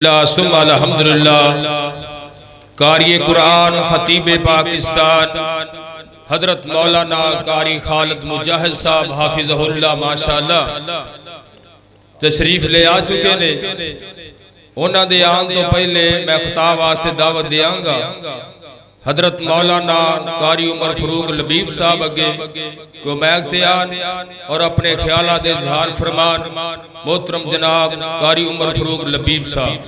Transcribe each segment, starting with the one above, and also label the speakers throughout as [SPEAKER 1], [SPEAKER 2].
[SPEAKER 1] अल्हम्दुलिल्लाह। कारी कुरान खतीब पाकिस्तान हजरत मौलाना कारी खालिद मुजाहिद साहब हाफिज़हुल्लाह माशाअल्लाह तशरीफ ले आ चुके ने। उन्हां दे आने तो पहले मैं खिताब वास्ते दावत देंगा हजरत मौलाना कारी उमर फरूक लबीब साहब अगे को मैं तैयार और अपने ख्याल दे इजहार फरमान मोहतरम जनाब कारी उमर फरूक लबीब साहब।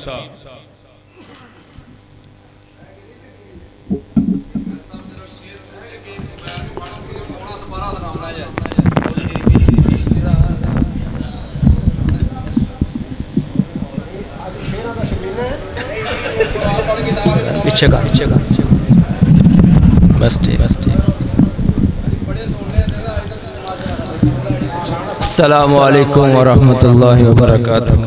[SPEAKER 2] पीछे का बस ठीक। अस्सलामु अलैकुम वरहमतुल्लाहि वबरकातुहू।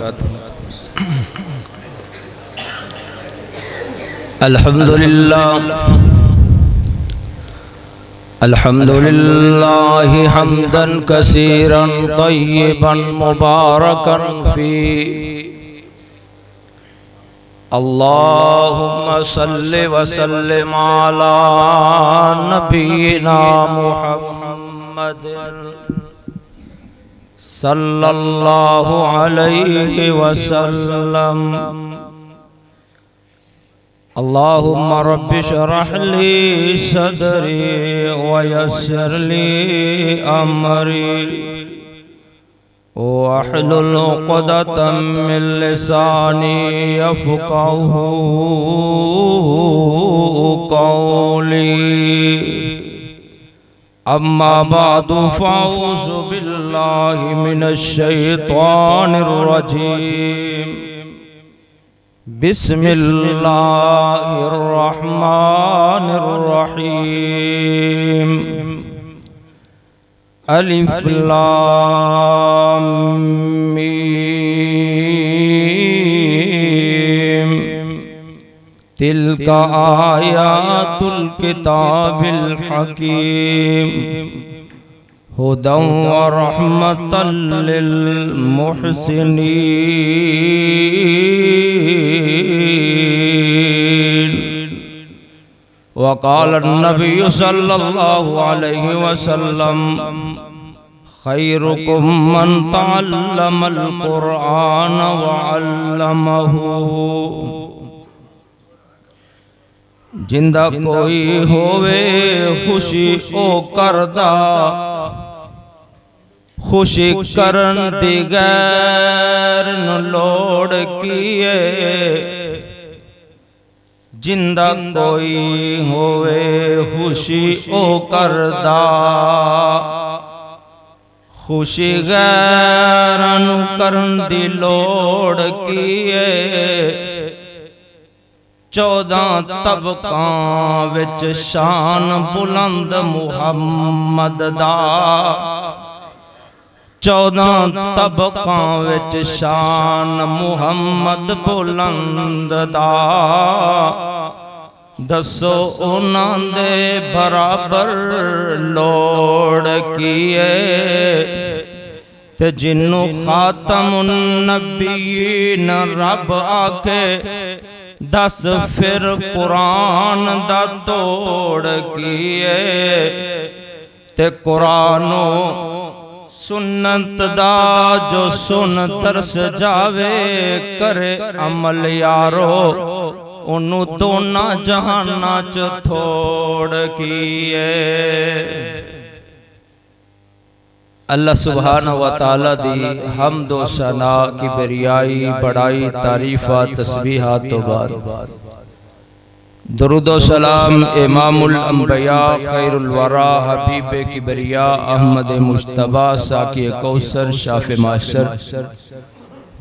[SPEAKER 2] अल्हम्दुलिल्लाह हम्दन कसीरन तय्यिबन मुबारकन फी। अल्लाहुम्मा सल्लि व सल्लिम अला नबीना मुहम्मद सल्लल्लाहु अलैहि वसल्लम। अल्लाहुम्मा रब्बि शरह ली सदरी व यस्सिर ली अमरी वहलुल उक़दतम मिन लिसानी यफ़क़हू क़ौली। अम्मा बादु फ़अऊज़ु बिल्लाहि मिनश शैतानिर रजीम। बिस्मिल्लाहिर रहमानिर रहीम। अलिफ लाम मीम। तिल्का आयातुल किताबिल हकीम हुदन व रहमतन लिल मुहसिनीन। वक़ाल नबी सल्लल्लाहु अलैहि वसल्लम खैरुकुम मन तअल्लमल कुरआन व अल्लमहु। जिंदा कोई होवे खुशी ओ करदा खुशी करन दी गैर न लोड़ किए। जिंदा कोई होवे खुशी ओ करदा खुशी गैरन करन दी लोड़ किए। 14 तबकां विच शान बुलंद मुहम्मद दा। 14 तबकां विच शान मुहम्मद बुलंद दा। दसो उन्हां दे बराबर लोड़ किए। ते जिन्नू खातमुन नबीन रब आखे दस फिर कुरान दा तोड़ किए। ते कुरानो सुन्नत दा जो सुन तरस जावे करे अमल यारो उन्नू दोना जहाना च थोड़ किए। अल्लाह सुब्हानहु व तआला दी हम्द व सना किबरियाई बड़ाई तारीफा तस्बीहा तो बाद दरूद व सलाम इमामुल अंबिया खैरुल वरा हबीब किबरिया अहमद मुज्तबा साकी कौसर शाफ़े माशर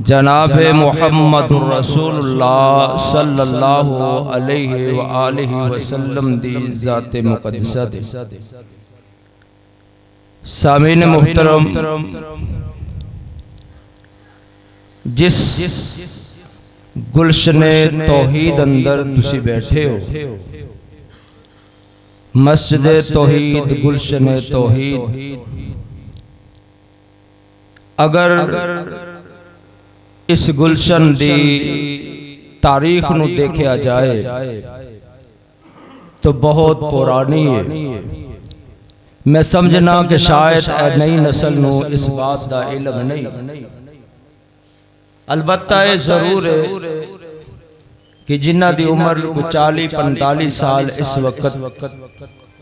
[SPEAKER 2] जनाब मुहम्मदुर रसूलुल्लाह सल्लल्लाहु अलैहि व आलिहि वसल्लम दी ज़ात मुक़द्दसा दे। सामीन मुहतरम, जिस गुलशने तौहीद अंदर तुसी बैठे हो, मस्जिद तौहीद गुलशने तौहीद, अगर इस गुलशन दी तारीख नू देखा जाए तो बहुत पुरानी है। मैं समझना कि शायद नई नस्ल नू इस बात का इल्म नहीं, अलबत्ता ये जरूर है कि जिन्हां दी उम्र 40-45 साल इस वक्त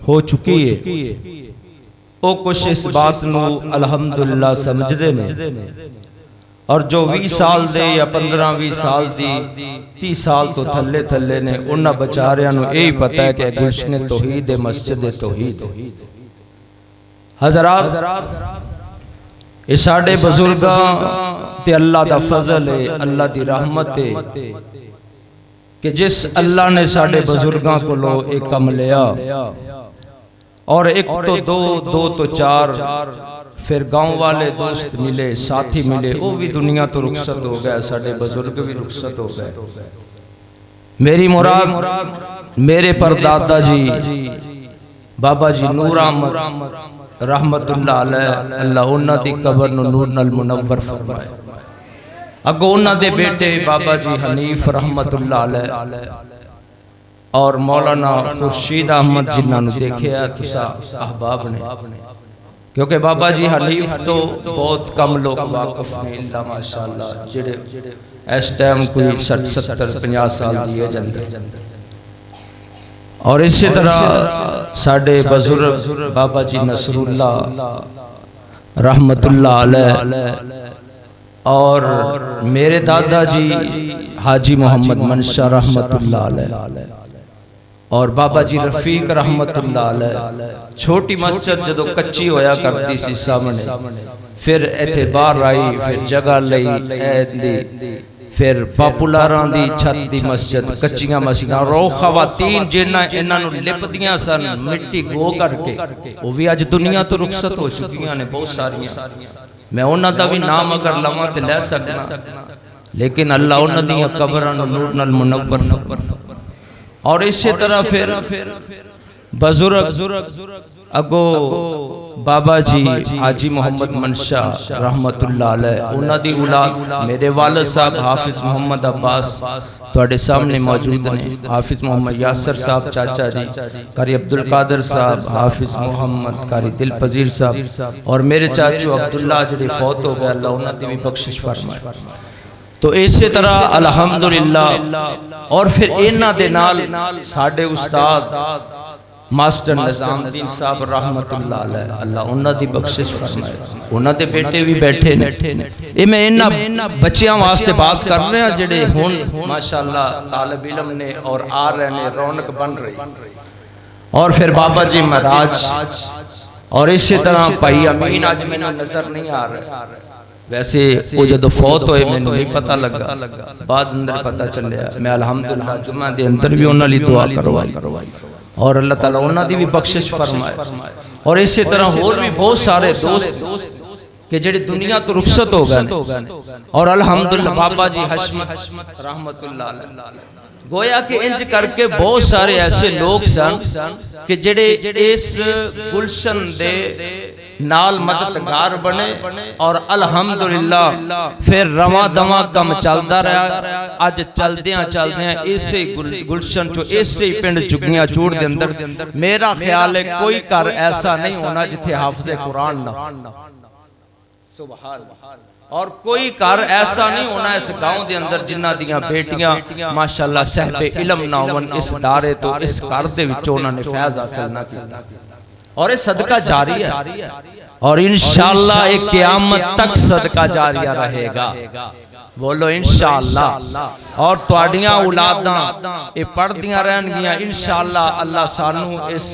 [SPEAKER 2] हो चुकी है, वो कुछ इस बात नू अल्हम्दुलिल्लाह समझदे ने, और जो 20 साल दे या 15-20 साल दी 30 साल तो थले थले ने, उन्हां बेचारियां नू यही पता है कि गुलशन तौहीद मस्जिद तौहीद। हज़रात, ये साडे बजुर्गां ते अल्लाह दा फजल है, अल्लाह दी रहमत है कि जिस अल्लाह ने साडे बजुर्गां कोलों एक कम लिया, और एक तो दो तो चार, फिर गांव वाले दोस्त मिले, साथी मिले, वो भी दुनिया तो रुखसत हो गए, साडे बुजुर्ग भी रुखसत हो गए। मेरी मुराद मेरे परदादा जी बाबा जी नूर अहमद रहमतुल्लाह अलैह, अल्लाह उन्हां दी कबर नूं नूर नाल मुनव्वर फरमाए। अगों उन्हां दे बेटे बाबा जी हनीफ रहमतुल्लाह अलैह और मौलाना खुर्शीद अहमद जिन्हां नूं देखिया तुसा अहबाब ने, क्योंकि बाबा जी हनीफ तो बहुत कम लोग वाकफ ने, इल्ला माशाअल्लाह जेड़े इस टाइम कोई 60-70-50 साल दी एज अंदर। और इसी तरह साडे बुजुर्ग बाबा जी नसरुल्लाह रहमतुल्लाह अलैह और मेरे दादा जी हाजी मोहम्मद मनशा रहमतुल्लाह अलैह और बाबा जी रफीक रहमतुल्लाह अलैह। छोटी मस्जिद जदों कच्ची होया करती सी सामने, फिर इत्थे बाहर आई, फिर जगह लई, फिर पापुलारां दी छत दी मस्जिद, कच्चियां मस्जिदां, रो खवातीन जिन्हां इन्हां नूं लिपदियां सन मिट्टी गो करके, वो भी अज दुनिया तो रुखसत हो चुकियां ने बहुत सारियां। मैं उन्हां दा भी नाम अगर लवां ते लै सकना, लेकिन अल्लाह उन्हां दी कबरां नूं नूर नाल मुनव्वर फरमाए। और इसी तरह फिर बुजुर्ग अगो बाबा जी हाजी मोहम्मद मनशा रहमतुल्लाह अलैह, उन्हां दी औलाद मेरे वालिद साहब हाफिज मोहम्मद अब्बास तुहाडे सामने मौजूद ने, हाफिज मोहम्मद यासर साहब चाचा जी, कारी अब्दुल कादिर साहब, हाफिज मोहम्मद कारी दिल पजीर साहब, और मेरे चाचू अब्दुल्ला जिहड़े फौत हो गए, अल्लाह उन्हां दी भी बख्शिश फरमाए। तो इसी तरह अल्हम्दुलिल्लाह। और फिर इन्हां दे नाल साडे उस्ताद मास्टर निजामुद्दीन साहब रहमतुल्लाह अलैह, अल्लाह उन्हां दी बख्शिश फरमाए, उन्हां दे बेटे भी बैठे ने। ये मैं इन्हां बच्चियां वास्ते बात कर रहा जिहड़े हुण माशाअल्लाह तालिब इल्म ने और आ रहे ने, रौनक बन रही। और फिर बाबा जी महाराज, और इसी तरह भाई अमीन अज मैनूं नजर नहीं आ रहा, वैसे वो जो फौत होए मैनूं नहीं पता लगा, बाद अंदर पता चलिया। मैं अल्हम्दुलिल्लाह जुम्मे दे अंदर भी उन्हां लई दुआ करवाई और अल्लाह ताला उन्हां दी भी बख्शिश फरमाए। और इसी तरह होर भी बहुत सारे दोस्त कि जेड़ी दुनिया तो रुखसत हो गए, और अल्हम्दुलिल्लाह बाबा जी हशमत रहमतुल्लाह अलैह, गोया कि इंज करके बहुत सारे ऐसे लोग सन कि जेड़े इस गुलशन दे नाल मददगार बने, और अल्हम्दुलिल्लाह फिर रवा दवा कम चलता रहा। अज चलदियां चलदियां इसे गुलशन चो इसे ही पिंड चुगियां चूड़ दे अंदर मेरा ख्याल है कोई घर ऐसा नहीं होना जिथे हाफिज़े कुरान ना, सुभान, और कोई घर ऐसा नहीं होना इस गांव के अंदर जिन्हां दियां बेटियां माशाअल्लाह साहिबे इल्म ना होवन, इस दारे तो इस घर दे विचों उन्होंने फैज़ हासिल ना किया। और ये सदका जारी है, और इंशाअल्लाह एक क़यामत तक सदका जारिया रहेगा। बोलो इंशाअल्लाह। और तुहाडियां औलादां ये पढ़दियां रहनगियां इंशाअल्लाह। अल्लाह सानू इस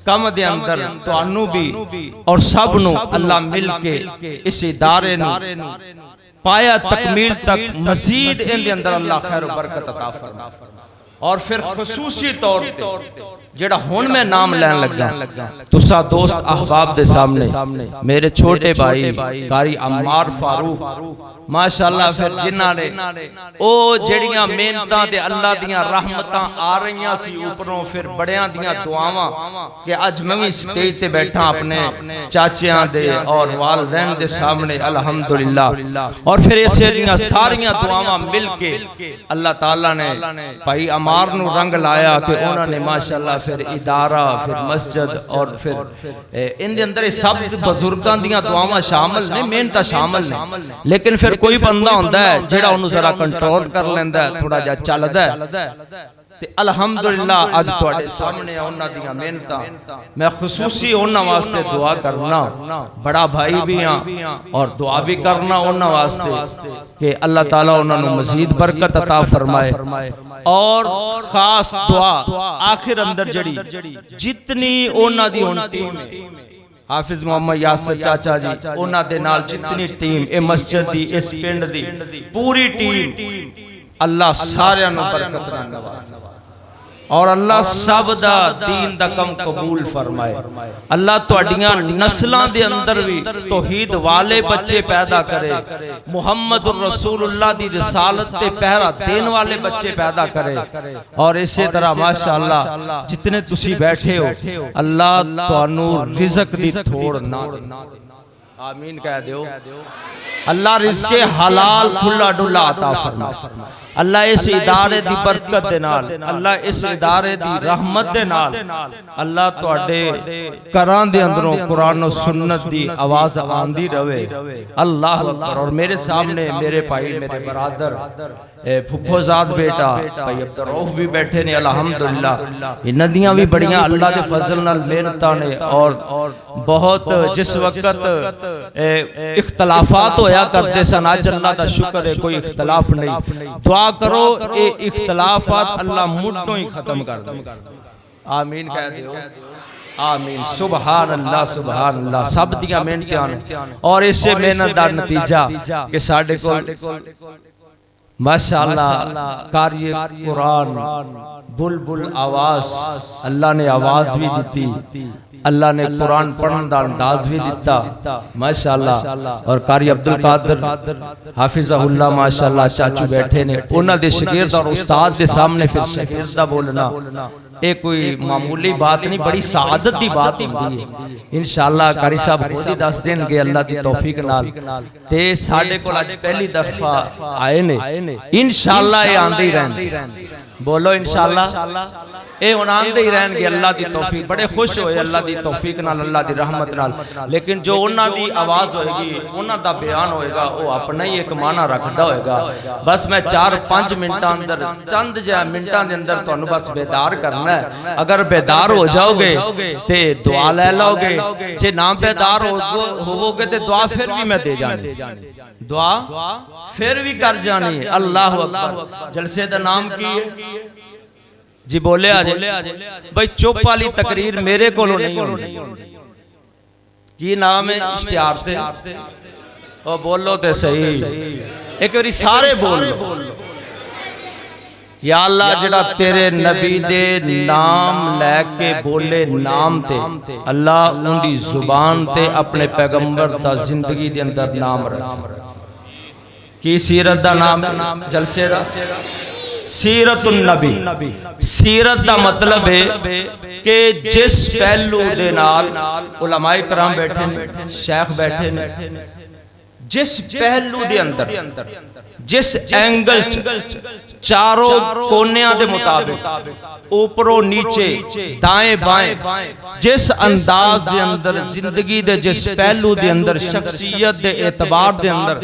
[SPEAKER 2] कम दे अंदर तुहानू भी और सब नू अल्लाह मिल के इस इदारे नू पाया तकमील तक मजीद इन दे अंदर अल्लाह खैर बरकत अता फरमाए। और फिर खुसूसी तौर पे जेड़ा हुण मैं नाम लैन लगा तुसा दोस्त अहबाब दे सामने, मेरे छोटे भाई कारी अम्मार फारूक माशाअल्लाह फिर जिन्हां ने ओ जड़ियां मेहनतां ते अल्लाह दियां रहमतां आ रहीआं सी ऊपरों, फिर बड़ियां दियां दुआवां कि अज मैं भी स्टेज ते बैठा अपने चाचियां दे और वालदैन दे सामने अल्हम्दुलिल्लाह। और फिर इसे दियां सारियां दुआवां मिल के अल्लाह ताला ने भाई अमार नू रंग लाया कि उन्होंने माशाअल्लाह फिर इदारा, फिर मस्जिद और फिर इन दे अंदर सब बुजुर्गां दियां दुआवां शामिल ने, मेहनतां शामिल ने। लेकिन फिर कोई बंदा होंदा है जेड़ा उन्हें जरा कंट्रोल कर लेंदा है, थोड़ा जा चलदा है। ते अल्हम्दुलिल्लाह अज तुहाडे सामने उन्हां दियां मेहनतां मैं खुसूसी उन्हां वास्ते दुआ करना, बड़ा भाई भी हां और दुआ भी करना उन्हां वास्ते कि अल्लाह ताला उन्हां नूं मजीद बरकत अता फरमाए। और खास दुआ आखिर अंदर जड़ी जितनी उन्हां दी हुण टीम हाफिज मोहम्मद यासिर चाचा जी उन्हां दे नाल जितनी टीम ए मस्जिद दी, इस पिंड दी पूरी टीम, अल्लाह सारियां नूं बरकत नाल नवाज़े और अल्लाह सब दा दीन दा कम कबूल फरमाए। अल्लाह तुहाडियां नस्लां दे अंदर भी तौहीद वाले बच्चे पैदा करे, मुहम्मदुर रसूलुल्लाह दी रिसालत ते पहरा देने वाले बच्चे पैदा करे। और इसी तरह माशाअल्लाह जितने तुसी बैठे हो अल्लाह तुहानू रिज़्क दी थोड़ ना दे, आमीन कह दियो। अल्लाह रिज़्क़े हलाल खुला डुला अता फरमाए। अल्लाह इस इदारे दी बरकत दे नाल, अल्लाह इस इदारे दी रहमत दे नाल अल्लाह तुहाडे घरां दे अंदरों कुरान और सुन्नत दी आवाज आंदी रवे। अल्लाह अकबर। और मेरे सामने मेरे भाई, मेरे बरादर फुफोजाद बेटा भाई अब्दुल रऊफ भी बैठे ने अल्हम्दुलिल्लाह। इन नदियां भी बड़ियां अल्लाह दे फजल नाल मेहनतां ने और बहुत जिस वक्त इख्तलाफात होया करते सन, अज अल्लाह दा शुक्र है कोई इख्तलाफ नहीं। दुआ करो ये इख्तलाफात अल्लाह मुद्दों ही खत्म कर दे, आमीन कह दियो, आमीन। सुबहान अल्लाह, सुबहान अल्लाह। सब दियां मेहनतां और इससे मेहनत दा नतीजा कि साडे कोल माशाअल्लाह कार्य कुरान बुलबुल आवाज, अल्लाह ने आवाज भी दी, अल्लाह ने कुरान पढ़ने का अंदाज भी दिता माशाअल्लाह। और कारी अब्दुल कादिर हाफिज़हुल्लाह माशाअल्लाह चाचू बैठे ने, उन्हां दे शागिर्द और उस्ताद दे सामने फिर शागिर्द दा बोलना ये कोई मामूली बात नहीं, बड़ी सादत की बात होती है। इंशाअल्लाह कारी साहब खुद ही दस देंगे अल्लाह की तौफीक नाल। ते साडे कोल अज पहली दफा आए ने, इंशाअल्लाह ये आंदे ही रहंदे, बोलो इंशाअल्लाह ये हुण आंदे ही रहणगे अल्लाह की तौफीक। बड़े खुश होए अल्लाह की तौफीक नाल, अल्लाह की रहमत नाल। लेकिन जो उन्हां दी आवाज़ होएगी, उन्हां दा बयान होएगा, वो अपना ही एक माना रखदा होएगा। बस मैं 4-5 मिनटां अंदर, चंद जा मिनटां दे अंदर तुहानू बस बेदार करना है। अगर बेदार हो जाओगे ते दुआ ले लोगे, जे ना बेदार होवोगे ते दुआ फिर भी मैं दे जानी, दुआ फिर भी कर जानी है। अल्लाह अकबर। जलसे दा नाम की है जी? बोले आज भाई चुप वाली तकरीर मेरे कोलों नहीं होती। की नाम है इश्तिहार से? ओ बोलो ते सही, एक बारी सारे बोल या अल्लाह जेड़ा तेरे नबी दे नाम लैके बोले नाम ते, अल्लाह उनकी जुबान ते अपने पैगंबर दा जिंदगी दे अंदर नाम रख। की सीरत दा नाम है जलसे दा? सीरतुन नबी। सीरत दा मतलब है कि जिस पहलू दे नाल उलमाए कराम बैठे ने, शेख बैठे ने, जिस पहलू दे अंदर, जिस एंगल चारों कोनियां दे मुताबिक ऊपरों नीचे दाएं बाएं, जिस अंदाज दे अंदर जिंदगी दे जिस पहलू दे अंदर शख्सियत दे एतबार दे अंदर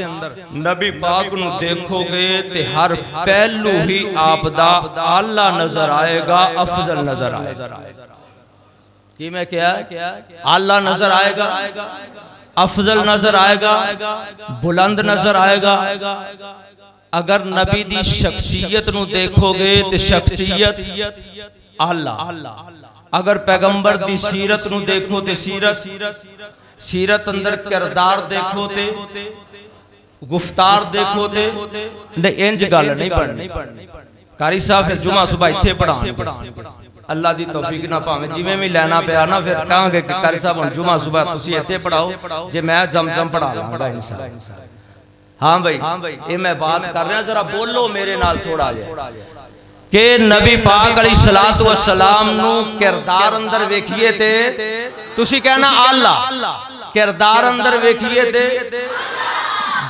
[SPEAKER 2] नबी पाक नू देखोगे ते हर पहलू ही आप दा आला नजर आएगा, अफजल नजर आएगा। कि मैं क्या आला नजर आएगा, अफजल नजर आएगा, बुलंद नजर आएगा। अगर नबी दी शख्सियत नू देखोगे तो शख्सियत आला, अगर पैगंबर दी सीरत नू देखो तो सीरत अंदर किरदार देखो ते गुफ्तार देखो ते इंज गल नहीं बननी। कारी साहब जुमा सुबह इत्थे पढ़ा अल्लाह दी तौफीक ना भावें जिवें भी लेना पिया ना, फिर कहांगे कि कारी साहब हुण जुमा सुबह तुसीं इत्थे पढ़ाओ, जे मैं जमजम पढ़ा लांगा इंशाअल्लाह। हाँ भाई ये मैं बात कर रहा, जरा बोलो मेरे नाल थोड़ा जिहा कि नबी पाक अलैहिस्सलातु वस्सलाम नू किरदार अंदर वेखिए ते तुसी कहना आला, किरदार अंदर वेखिए ते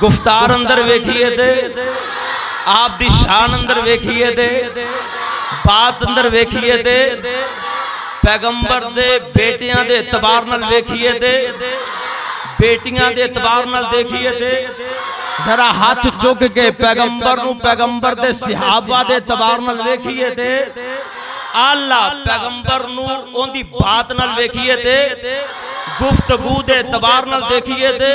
[SPEAKER 2] गुफ्तार अंदर वेखिए ते आप दी शान अंदर वेखिए ते बात अंदर वेखिए ते पैगंबर दे बेटियां दे एतबार नाल वेखिए ते बेटियां दे एतबार नाल देखिए ते जरा हाथ चुक के पैगंबर नू पैगंबर दे सहाबा दे एतबार नाल वेखिए ते आला पैगंबर नू ओंदी बात नाल वेखिए ते गुफ्तगू दे एतबार नाल देखिए ते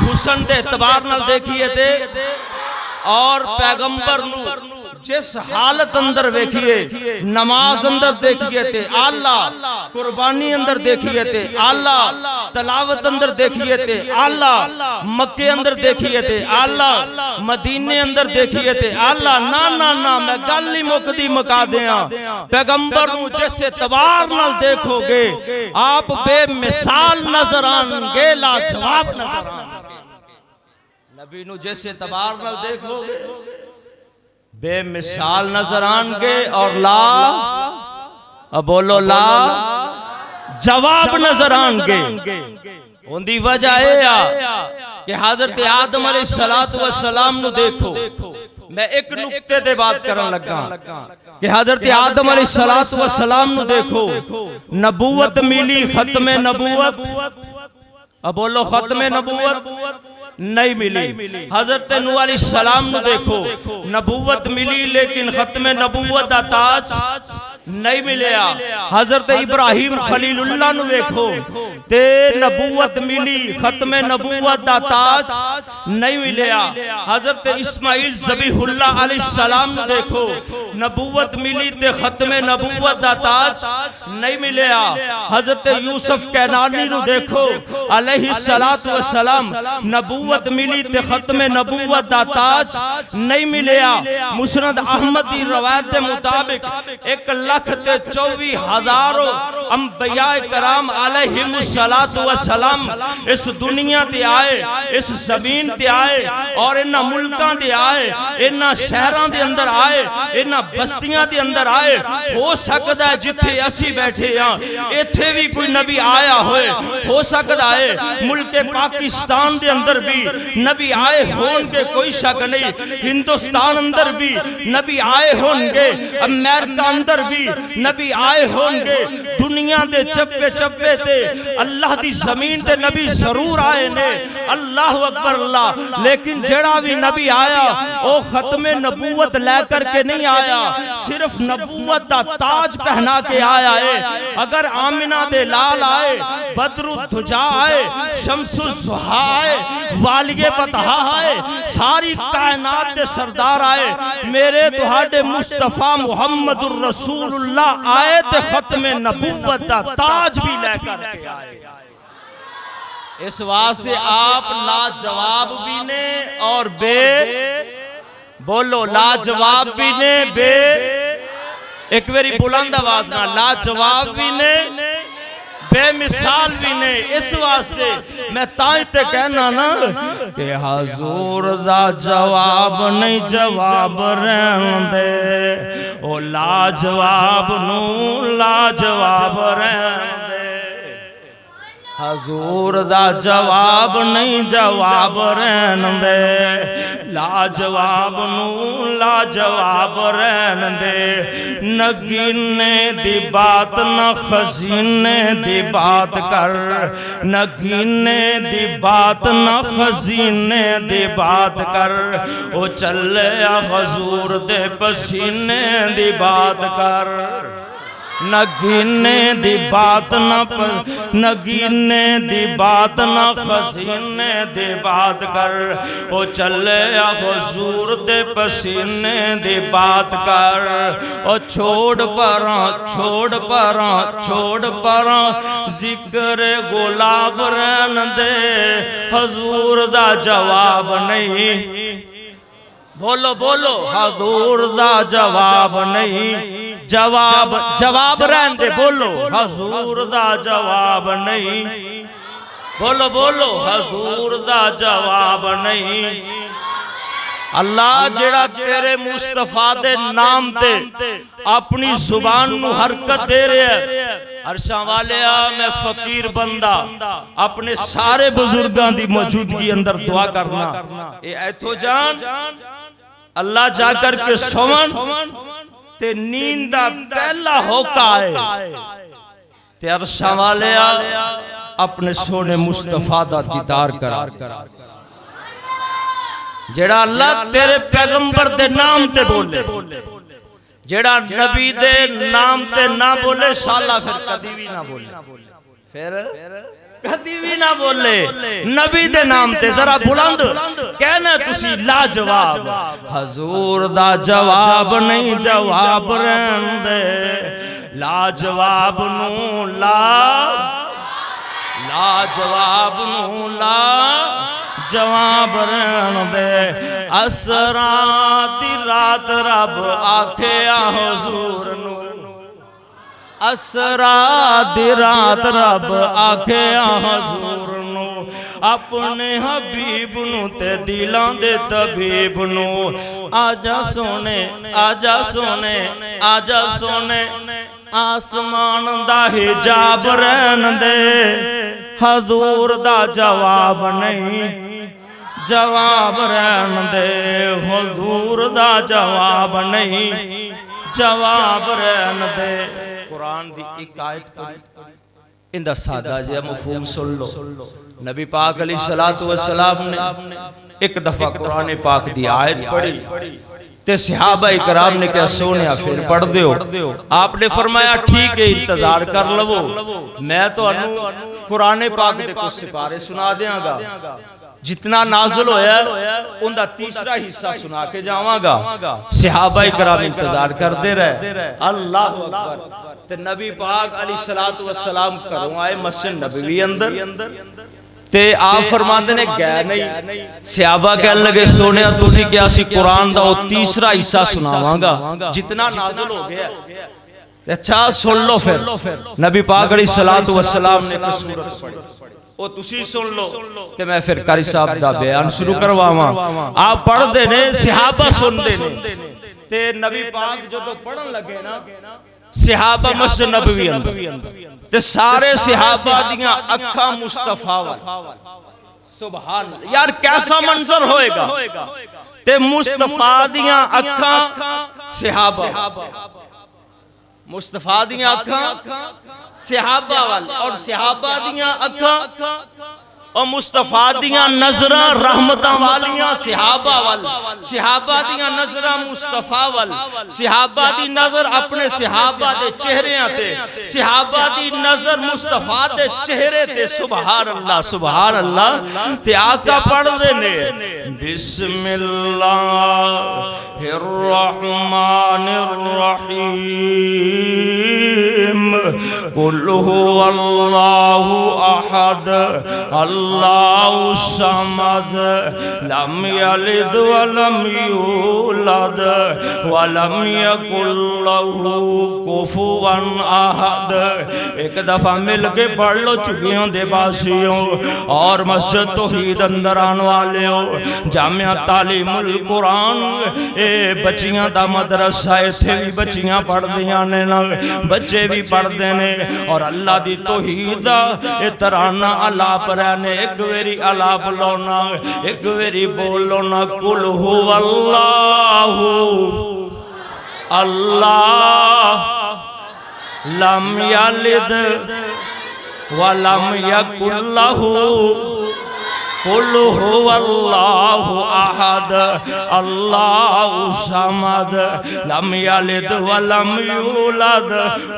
[SPEAKER 2] हुस्न दे एतबार नाल देखिए ते और पैगंबर नू जिस हालत अंदर वेखिए नमाज अंदर देखिए ते आला, कुर्बानी अंदर देखिए ते आला, तलावत अंदर देखिए ते आला, मक्के अंदर देखिए ते आला, मदीने अंदर देखिए ते आला। ना ना ना मैं गल ही मुकदी मुका दिया, पैगंबर नू जिस एतबार नाल देखोगे आप बेमिसाल नजर आएंगे, लाजवाब नजर आएंगे। नबी नू जिस एतबार नाल देखोगे बेमिसाल नजर आएंगे और ला अब बोलो ला जवाब नजर आएंगे। उनकी वजह यह कि हजरत आदम अलैहिस्सलातु वस्सलाम नू देखो, मैं एक नुक्ते ते बात करन लगा कि हजरत आदम अलैहिस्सलातु वस्सलाम नू देखो, नबूवत मिली खत्मे नबूवत, अब बोलो खत्मे नबूवत नहीं मिली। हजरत नूह अलैहिस्सलाम नू देखो, नबूवत मिली लेकिन खत्मे नबूवत दा ताज नहीं मिलया। हजरत इब्राहिम खलीलुल्लाह नू देखो ते नबूवत मिली खत्मे नबूवत दा ताज नहीं मिलया। हजरत इस्माइल ज़बीहुल्लाह अलैहिस्सलाम नू देखो, नबूवत मिली ते खत्मे नबूवत दा ताज नहीं मिलया। हजरत यूसुफ कैनानी नू देखो अलैहिस्सलातु वस्सलाम, नबूवत मिली ते खत्मे नबूवत दा ताज नहीं मिलया। मुस्नद अहमद की रवायत के मुताबिक 1,24,000 अंबिया कराम अलैहिमुस्सलातु वस्सलाम इस दुनिया ते आए, इस जमीन ते आए और इन्हां मुल्कां ते आए, इन्हां शहरां दे अंदर आए, इन्हां बस्तियां दे अंदर आए। हो सकदा है जिथे असी बैठे हां इथे भी कोई नबी आया होए, हो सकदा है मुल्क पाकिस्तान दे अंदर भी नबी आए होंगे, कोई शक नहीं। हिंदुस्तान अंदर भी नबी आए होंगे, अमेरिका अंदर भी नबी आए होंगे। दुनिया दे चप्पे चप्पे ते अल्लाह दी जमीन ते नबी जरूर आए ने, अल्लाह अकबर अल्लाह। लेकिन जेड़ा भी नबी आया वो खत्मे नबूवत लेकर के नहीं आया, सिर्फ नबूवत दा ताज पहना के आया है। अगर आमिना दे लाल आए, बदरु दुजा आए, शम्सु ज़ुहा आए, वालिये बतहा आए, सारी कायनात दे सरदार आए, मेरे तुहाडे मुस्तफा मुहम्मदुर रसूलुल्लाह आए ते खत्मे नबूवत दा ताज भी लेकर के आए। इस वास्ते आप लाजवाब भी ने और बोलो लाजवाब भी ने एक बारी बुलंद आवाज ना, लाजवाब भी ने बेमिसाल भी ने। इस वास्ते मैं ताई ते कहना ना कि हुजूर दा जवाब नहीं जवाब रहन दे, ओ लाजवाब नू लाजवाब रहन दे। हुजूर दा जवाब नहीं जवाब रहन दे, लाजवाब नू लाजवाब रहन दे। नगीने दी बात न खजीने दी बात कर, नगीने दी बात न खजीने दी बात कर, ओ चले हुजूर दे पसीने दी बात कर। नगीने दी बात न नगीने दी बात न खसीने दी बात कर, ओ चले हुजूर दे पसीने दी बात कर। ओ छोड़ परा छोड़ परा छोड़ परा जिक्र गुलाब रहन दे, हुजूर दा जवाब नहीं, बोलो बोलो हुजूर दा जवाब नहीं, जवाब जवाब रहन दे, बोलो हुजूर दा जवाब नहीं। बोलो बोलो हजूर दा जवाब नहीं। अल्लाह जेड़ा तेरे मुस्तफा दे नाम ते अपनी जुबान नू हरकत दे रहा है। अरशां वाले मैं फकीर बंदा अपने सारे बुजुर्गां दी मौजूदगी अंदर दुआ करना ए ऐथो जान अल्लाह जाकर के सोवन ते नींद दा पहला होका है ते अरशां वाले अपने सोने मुस्तफा दा दीदार करा। जेड़ा अल्लाह तेरे पैगंबर दे नाम ते बोले, जेड़ा नबी दे नाम ते ना बोले शाला फिर कदी भी ना बोले, फिर कदी भी ना बोले। नबी दे नाम ते जरा बुलंद कहना तुसी लाजवाब। हजूर दा जवाब नहीं जवाब रहन दे, लाजवाब नू लाजवाब नू जवाब रहन दे। असरा दी रात रब आखे हुजूर नू, असरा दी रात रब आखे हुजूर नू अपने हबीब नू ते दिलां दे तबीब नू। आजा सोने आजा सोने आजा सोने आसमान दा हिजाब रहन दे। हजूर दा जवाब नहीं जवाब रहन दे, हुजूर दा जवाब नहीं जवाब रहन दे। कुरान दी एक आयत पढ़ी इंदा सादा जिहा मफहूम सुन लो। नबी पाक अलैहिस्सलातु वस्सलाम ने एक दफा कुरान पाक दी आयत पढ़ी ते सहाबा इकराम ने कहा सोनिया फिर पढ़ दो। आपने फरमाया ठीक है इंतजार कर लवो, मैं तो कुरान पाक दे कुछ सिपारे सुना देंगा। जितना नाज़िल होया उनका तीसरा हिस्सा सुना के जावांगा। सहाबा इकराम इंतजार करते रहे। अल्लाह अकबर। ते नबी पाक अलैहिस्सलातु वस्सलाम घरों आए मस्जिद नबवी अंदर ते आप फरमाते ने गए नहीं। सहाबा कहने लगे सोने तुसी क्या सी कुरान दा तीसरा हिस्सा सुनावांगा जितना नाज़िल हो गया। अच्छा सुन लो फिर। नबी पाक अलैहिस्सलातु वस्सलाम ने एक सूरत पढ़ी ओ तुसी सुन लो ते मैं फिर कारी साहब दा बयान शुरू करवावां। आप पढ़दे ने सहाबा सुनदे ने ते नबी पाक जदों पढ़न लगे ना सहाबा मस्जिद नबवी अंदर ते सारे सहाबा दियां अखां मुस्तफा वाल। सुभान यार कैसा मंजर होएगा ते मुस्तफा दियां अखां सहाबा, मुस्तफा दियां अखां सहाबा वाल और सहाबा दियां अखां और मुस्तफा दियां नजरां रहमतां वालियां सहाबा वाल, सहाबा दियां नजरां मुस्तफा वाल, सहाबा दी नजर अपने सहाबा दे चेहरियां ते, सहाबा दी नजर मुस्तफा दे चेहरे ते। सुभान अल्लाह सुभान अल्लाह। ते आका पढ़दे ने बिस्मिल्लाहिर रहमानिर रहीम कुल हुवल्लाहु अहद अल्लाहु समद लम यलिद वलम यूलद वलम यकुल लहू कुफुवन अहद। एक दफा मिल के पढ़ लो चुगियों दे बासियों और मस्जिद तौहीद अंदर आने वालेओ। जामिया तालीमुल कुरान ए बच्चियां दा मदरसा, इत्थे भी बच्चियां पढ़दियां ने ना बच्चे भी पढ़दे ने और अल्लाह दी तौहीद दा ए तराना अलाप रहने। एक वेरी अलाप लौना एक वेरी बोलो ना कुल हुवल्लाहु अल्लाह लम यलिद वलम यकुल लहू कुल हुवल्लाहु अहद अल्लाहु समद लम यलिद वलम यूलद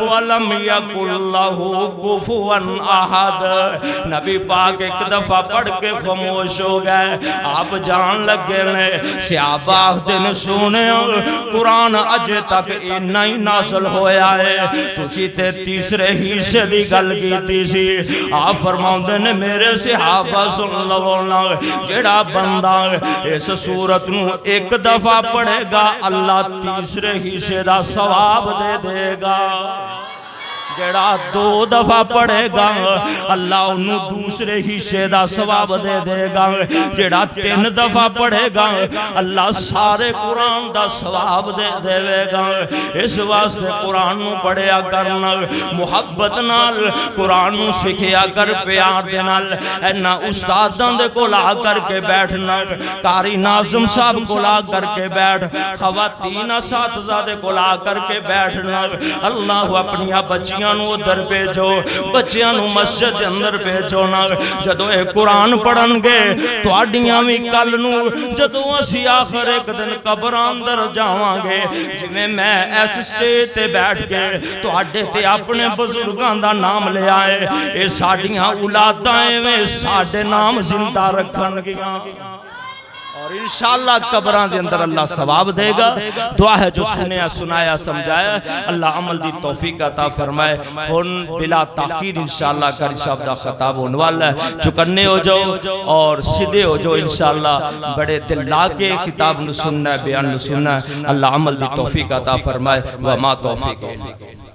[SPEAKER 2] वलम यकुल लहू कुफुवन अहद। नबी पाक एक दफा पढ़ के खामोश हो गए। आप जान लगे ने सहाबा आखदे ने सोने कुरान अजे तक इन्ना ही नाज़िल होया है, तुसी ते तीसरे हिस्से दी गल कीती सी। आप फरमाउंदे ने मेरे सहाबा सुन लवो जेड़ा बंदा इस सूरत नू एक दफा पढ़ेगा अल्लाह तीसरे हिस्से दा सवाब दे देगा। जेड़ा 2 दफा पढ़ेगा अल्लाह उन्हें दूसरे हिस्से का सवाब दे देगा। जेड़ा 3 दफा पढ़ेगा अल्लाह सारे कुरान का सवाब दे देगा। इस वास्ते कुरान नूं पढ़िया करना, मुहब्बत नाल कुरान नूं सिखिया कर, प्यार दे नाल। इन्हां उस्तादां दे कोल आ करके बैठना, कारी नाज़िम साहब कोल आ करके बैठ, खवातीन असातिज़ा दे कोल आ करके बैठना। अल्लाह अपनी बच्चियां नूं उधर भेजो, बच्चियां नूं मस्जिद दे अंदर भेजो ना। जदों ये कुरान पढ़नगे तुहाडियां भी कल नूं जदों असीं आखिर एक दिन कब्रां अंदर जावांगे, जिवें मैं इस स्टेज ते बैठ के तुहाडे ते अपने बुजुर्गां दा नाम लिया है, ये साडियां औलादां एवें साडे नाम जिंदा रखणगियां और इंशाअल्लाह कब्रां दे अंदर अल्लाह सवाब देगा। दुआ है जो सुनया सुनाया समझाया अल्लाह अमल दी तौफीक अता फरमाए। हुन बिला ताखीर इंशाअल्लाह कारी साहब दा खिताब होने वाला है, चुकन्ने हो जाओ और सीधे हो जाओ इंशाअल्लाह। बड़े दिल ला के किताब नु सुनना है, बयान नु सुनना है। अल्लाह अमल दी तौफीक अता फरमाए। व मा तौफीक